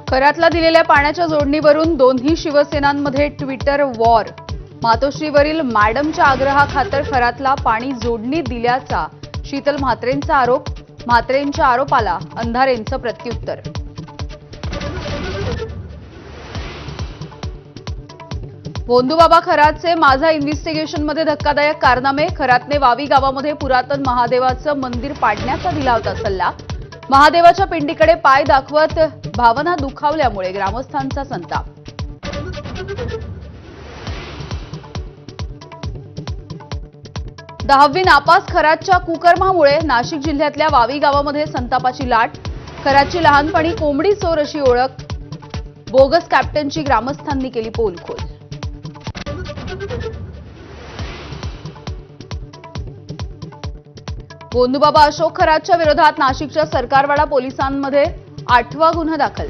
खरातला दिलेल्या पाण्याच्या जोडणीवरून दोन्ही शिवसेनांमध्ये ट्विटर वॉर। मातोश्रीवरील मॅडमच्या आग्रहाखातर खरातला पाणी जोडणी दिल्याचा शीतल म्हात्रेंचा आरोप। म्हात्रेंच्या आरोपाला अंधारेंचं प्रत्युत्तर। भोंदूबाबा खरातचे माझा इन्व्हेस्टिगेशनमध्ये धक्कादायक कारनामे। खरातने वावी गावामध्ये पुरातन महादेवाचं मंदिर पाडण्याचा दिला होता सल्ला। महादेवाच्या पिंडीकडे पाय दाखवत भावना दुखावल्यामुळे ग्रामस्थांचा संताप। दहावी नापास खरातच्या कुकर्मामुळे नाशिक जिल्ह्यातल्या वावी गावामध्ये संतापाची लाट। खरातची लहानपणी कोंबडी चोर अशी ओळख। बोगस कॅप्टनची ग्रामस्थांनी केली पोलखोल। भोंदूबाबा अशोक खरातच्या विरोधात नाशिकच्या सरकारवाडा पोलिसांमध्ये 8वा गुन्हा दाखल।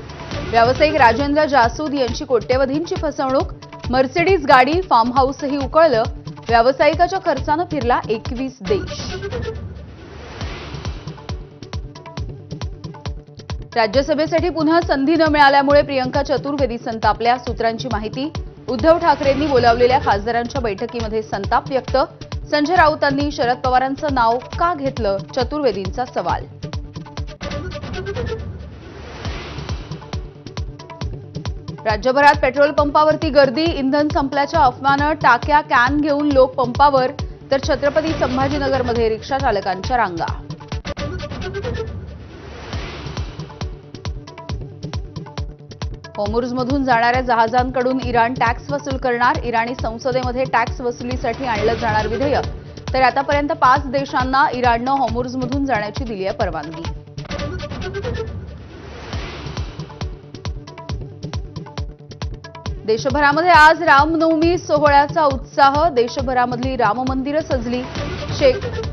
व्यावसायिक राजेंद्र जासूद यांची कोट्यवधींची फसवणूक। मर्सिडीज गाडी, फार्म हाऊसही उकळलं। व्यावसायिकाच्या खर्चानं फिरला 21 देश। राज्यसभेसाठी पुन्हा संधी न मिळाल्यामुळे प्रियंका चतुर्वेदी संतापल्या। सूत्रांची माहिती, उद्धव ठाकरेंनी बोलावलेल्या खासदारांच्या बैठकीमध्ये संताप व्यक्त। संजय राऊतांनी शरद पवारांचं नाव का घेतलं, चतुर्वेदींचा सवाल। राज्यभरात पेट्रोल पंपावरती गर्दी। इंधन संपल्याच्या अफवानं टाक्या कॅन घेऊन लोक पंपावर, तर छत्रपती संभाजीनगरमध्ये रिक्षा चालकांच्या रांगा। होर्मुझमधून जाणाऱ्या जहाजांकडून इराण टॅक्स वसूल करणार। इराणी संसदेमध्ये टॅक्स वसुलीसाठी आणलं जाणार विधेयक। तर आतापर्यंत 5 देशांना इराणनं होर्मुझमधून जाण्याची दिली आहे परवानगी। देशभरामध्ये आज रामनवमी सोहळ्याचा उत्साह। देशभरामधली राममंदिरं सजली।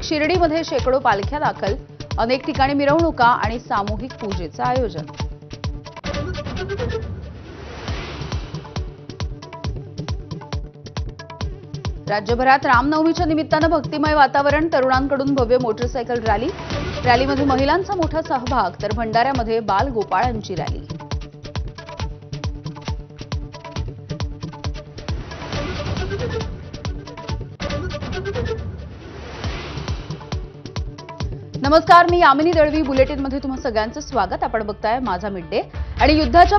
शिर्डीमध्ये शेकडो पालख्या दाखल। अनेक ठिकाणी मिरवणुका आणि सामूहिक पूजेचं आयोजन। राज्यभरात रामनवमीच्या निमित्तानं भक्तिमय वातावरण। तरुणांकडून भव्य मोटरसायकल रॅली। रॅलीमध्ये महिलांचा मोठा सहभाग, तर भंडाऱ्यामध्ये बालगोपाळांची रॅली। नमस्कार, मी यामिनी दळवी। बुलेटिनमध्ये तुम्हा सगळ्यांचं स्वागत। आपण बघताय माझा मिड डे। आणि युद्धाच्या